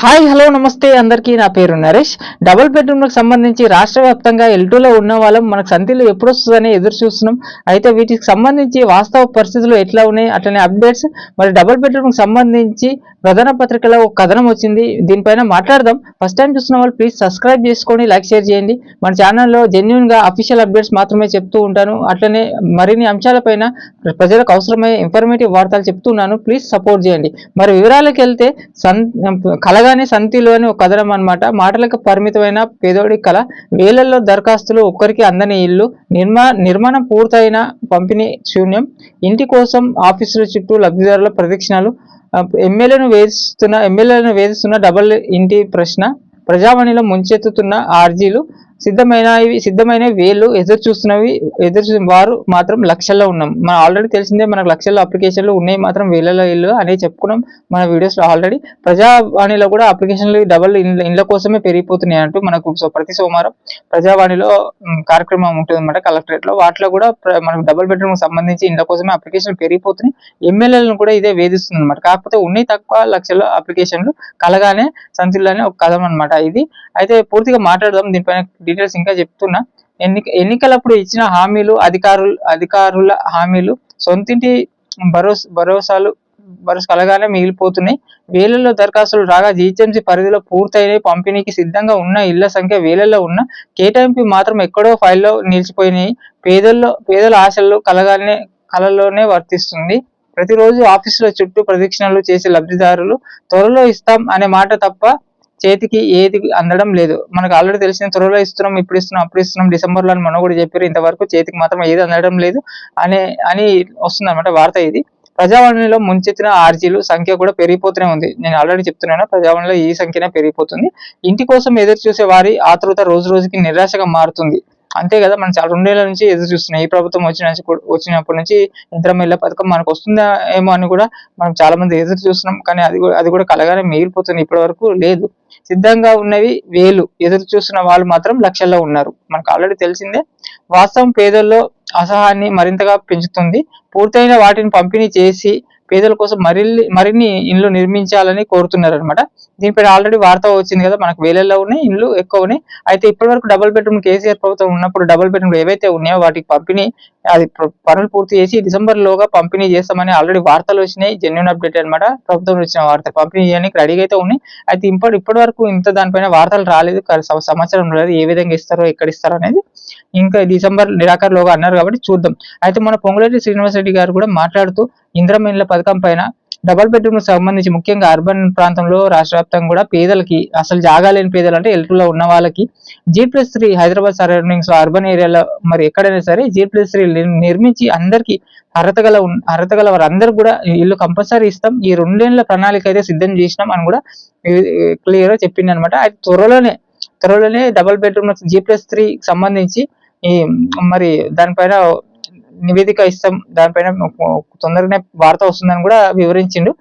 Hi hello నమస్తే అందరికీ నా పేరు నరేష్. డబుల్ బెడ్రూమ్లకు సంబంధించి రాష్ట్ర వ్యాప్తంగా ఎల్టూలో ఉన్న వాళ్ళం మనకు సంతిలో ఎప్పుడు వస్తుందని ఎదురు చూస్తున్నాం. అయితే వీటికి సంబంధించి వాస్తవ పరిస్థితులు ఎట్లా ఉన్నాయి, అట్లనే అప్డేట్స్, మరి డబుల్ బెడ్రూమ్కి సంబంధించి ప్రధాన పత్రికలో ఒక కథనం వచ్చింది. దీనిపైన మాట్లాడదాం. ఫస్ట్ టైం చూసిన వాళ్ళు ప్లీజ్ సబ్స్క్రైబ్ చేసుకొని లైక్ షేర్ చేయండి. మన ఛానల్లో జెన్యున్గా అఫీషియల్ అప్డేట్స్ మాత్రమే చెప్తూ ఉంటాను. అట్లనే మరిన్ని అంశాలపైన ప్రజలకు అవసరమయ్యే ఇన్ఫర్మేటివ్ వార్తలు చెప్తున్నాను. ప్లీజ్ సపోర్ట్ చేయండి. మరి వివరాలకు వెళ్తే కలగానే సంతిలో అని ఒక కథనం అనమాట. మాటలకు పరిమితమైన పేదోడి కళ, వేలల్లో దరఖాస్తులు, ఒక్కరికి అందని ఇల్లు, నిర్మాణం పూర్తయిన పంపిణీ శూన్యం, ఇంటి కోసం ఆఫీసుల చుట్టూ లబ్ధిదారుల ప్రదక్షిణలు, ఎమ్మెల్యేలను వేధిస్తున్న డబల్ ఇంటి ప్రశ్న, ప్రజావాణిలో ముంచెత్తుతున్న ఆర్జీలు, సిద్ధమైన వేలు ఎదురు వారు మాత్రం లక్షల్లో ఉన్నాం. మనం ఆల్రెడీ తెలిసిందే, మనకు లక్షల్లో అప్లికేషన్లు ఉన్నాయి, మాత్రం వేలలో ఇల్లు అనేది చెప్పుకున్నాం మన వీడియోస్లో ఆల్రెడీ. ప్రజావాణిలో కూడా అప్లికేషన్లు డబల్ ఇండ్ల కోసమే పెరిగిపోతున్నాయి అంటూ మనకు ప్రతి సోమవారం ప్రజావాణిలో కార్యక్రమం ఉంటుంది అనమాట కలెక్టరేట్ లో. వాటిలో కూడా మనకు డబుల్ బెడ్రూమ్ సంబంధించి ఇండ్ల కోసమే అప్లికేషన్లు పెరిగిపోతున్నాయి. ఎమ్మెల్యేలను కూడా ఇదే వేధిస్తుంది అనమాట. కాకపోతే ఉన్నాయి తక్కువ లక్షల అప్లికేషన్లు. కలగానే సంతిలోనే ఒక కథం అనమాట ఇది. అయితే పూర్తిగా మాట్లాడదాం దీనిపైన డీటెయిల్స్. ఇంకా చెప్తున్నా, ఎన్నికలప్పుడు ఇచ్చిన హామీలు, అధికారుల హామీలు, సొంతింటి భరోసా కలగానే మిగిలిపోతున్నాయి. వేలల్లో దరఖాస్తులు రాగా జీహెచ్ఎంసీ పరిధిలో పూర్తయినాయి. పంపిణీకి సిద్ధంగా ఉన్న ఇళ్ల సంఖ్య వేలల్లో ఉన్న కేటాయింపు మాత్రం ఎక్కడో ఫైల్లో నిలిచిపోయినాయి. పేదల ఆశల్లో కలలోనే వర్తిస్తుంది. ప్రతిరోజు ఆఫీసుల చుట్టూ ప్రదక్షిణలు చేసే లబ్ధిదారులు త్వరలో ఇస్తాం అనే మాట తప్ప చేతికి ఏది అందడం లేదు. మనకు ఆల్రెడీ తెలిసిన త్వరలో ఇస్తున్నాం, ఇప్పుడు ఇస్తున్నాం, అప్పుడు ఇస్తున్నాం, డిసెంబర్లో అని మనం కూడా చెప్పారు. ఇంతవరకు చేతికి మాత్రం ఏది అందడం లేదు అని వస్తుంది అనమాట వార్త ఇది. ప్రజావాణిలో ముంచెత్తిన ఆర్జీలు సంఖ్య కూడా పెరిగిపోతూనే ఉంది. నేను ఆల్రెడీ చెప్తున్నాను, ప్రజావాణిలో ఈ సంఖ్యనే పెరిగిపోతుంది. ఇంటి కోసం ఎదురు చూసే వారి ఆతృత రోజు రోజుకి నిరాశగా మారుతుంది. అంతే కదా, మనం చాలా 2 ఏళ్ల నుంచి ఎదురు చూస్తున్నాం. ఈ ప్రభుత్వం వచ్చినప్పటి నుంచి ఇందిరమ్మ ఇళ్ల పథకం మనకు వస్తుందా ఏమో అని కూడా మనం చాలా మంది ఎదురు చూస్తున్నాం. కానీ అది కూడా కలగానే మిగిలిపోతుంది. ఇప్పటి వరకు లేదు. సిద్ధంగా ఉన్నవి వేలు, ఎదురు చూస్తున్న వాళ్ళు మాత్రం లక్షల్లో ఉన్నారు. మనకు ఆల్రెడీ తెలిసిందే. వాస్తవం పేదల్లో అసహాయాన్ని మరింతగా పెంచుతుంది. పూర్తయిన వాటిని పంపిణీ చేసి పేదల కోసం మరిన్ని ఇండ్లు నిర్మించాలని కోరుతున్నారు అనమాట. దీనిపై ఆల్రెడీ వార్త వచ్చింది కదా, మనకు వేలల్లో ఉన్నాయి, ఇండ్లు ఎక్కువ ఉన్నాయి. అయితే ఇప్పటి వరకు డబుల్ బెడ్రూమ్ కేసీఆర్ ప్రభుత్వం ఉన్నప్పుడు డబుల్ బెడ్రూమ్ ఏవైతే ఉన్నాయో వాటికి పంపిణీ పనులు పూర్తి చేసి డిసెంబర్ లోగా పంపిణీ చేస్తామని ఆల్రెడీ వార్తలు వచ్చినాయి. జెన్యున్ అప్డేట్ అనమాట. ప్రభుత్వం వచ్చిన వార్త పంపిణీ చేయడానికి రెడీగా అయితే ఉన్నాయి. అయితే ఇప్పటి వరకు దానిపైన వార్తలు రాలేదు, సమాచారం లేదు ఏ విధంగా ఇస్తారో, ఎక్కడ ఇస్తారో అనేది. ఇంకా డిసెంబర్ నెలాఖరులోగా అన్నారు కాబట్టి చూద్దాం. అయితే మన పొంగులేటి శ్రీనివాస్ రెడ్డి గారు కూడా మాట్లాడుతూ ఇందిరమ్మ ఇళ్ల పథకం పైన డబుల్ బెడ్రూమ్ సంబంధించి ముఖ్యంగా అర్బన్ ప్రాంతంలో రాష్ట్ర వ్యాప్తంగా కూడా పేదలకి, అసలు జాగా లేని పేదలు అంటే ఎల్టూలో ఉన్న వాళ్ళకి G+3 హైదరాబాద్ సరౌండింగ్స్ అర్బన్ ఏరియాలో మరి ఎక్కడైనా సరే G+3 నిర్మించి అందరికి అర్హత గల వారందరూ కూడా ఇల్లు కంపల్సరీ ఇస్తాం. ఈ 2 ఏళ్ల ప్రణాళిక అయితే సిద్ధం చేసినాం అని కూడా క్లియర్ గా చెప్పింది అనమాట. అది త్వరలోనే డబుల్ బెడ్రూమ్ G+3 సంబంధించి మరి దానిపైన నివేదిక ఇస్తాం, దానిపైన తొందరగానే వార్త వస్తుందని కూడా వివరించిండు.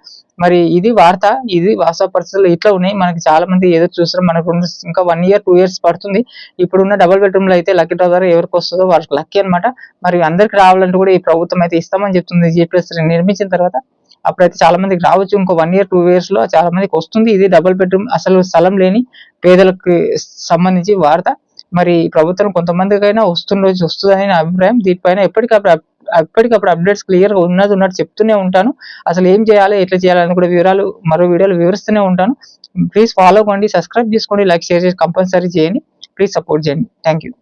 మరి ఇది వార్త, ఇది వాస్తవ పరిస్థితులు ఇట్లా ఉన్నాయి. మనకి చాలా మంది ఎదురు చూస్తారు. మనకు ఇంకా 1 year 2 years పడుతుంది. ఇప్పుడున్న డబుల్ బెడ్రూమ్ లో అయితే లక్కీ డ్రా ద్వారా ఎవరికి వస్తుందో వాళ్ళకి లక్కీ అనమాట. మరి అందరికి రావాలంటే కూడా ఈ ప్రభుత్వం అయితే ఇస్తామని చెప్తుంది. G+3 నిర్మించిన తర్వాత అప్పుడైతే చాలా మందికి రావచ్చు. ఇంకో 1 year 2 years లో చాలా మందికి వస్తుంది. ఇది డబుల్ బెడ్రూమ్ అసలు స్థలం లేని పేదలకు సంబంధించి వార్త. మరి ప్రభుత్వం కొంతమందికైనా వస్తుందని నా అభిప్రాయం. దీనిపైన ఎప్పటికప్పుడు అప్డేట్స్ క్లియర్ గా ఉన్నట్టు చెప్తూనే ఉంటాను. అసలు ఏం చేయాలి, ఎట్లా చేయాలని కూడా వివరాలు మరో వీడియోలో వివరిస్తూనే ఉంటాను. ప్లీజ్ ఫాలో అవ్వండి, సబ్స్క్రైబ్ చేసుకోండి, లైక్ షేర్ చేసి కంపల్సరీ చేయండి. ప్లీజ్ సపోర్ట్ చేయండి. Thank you.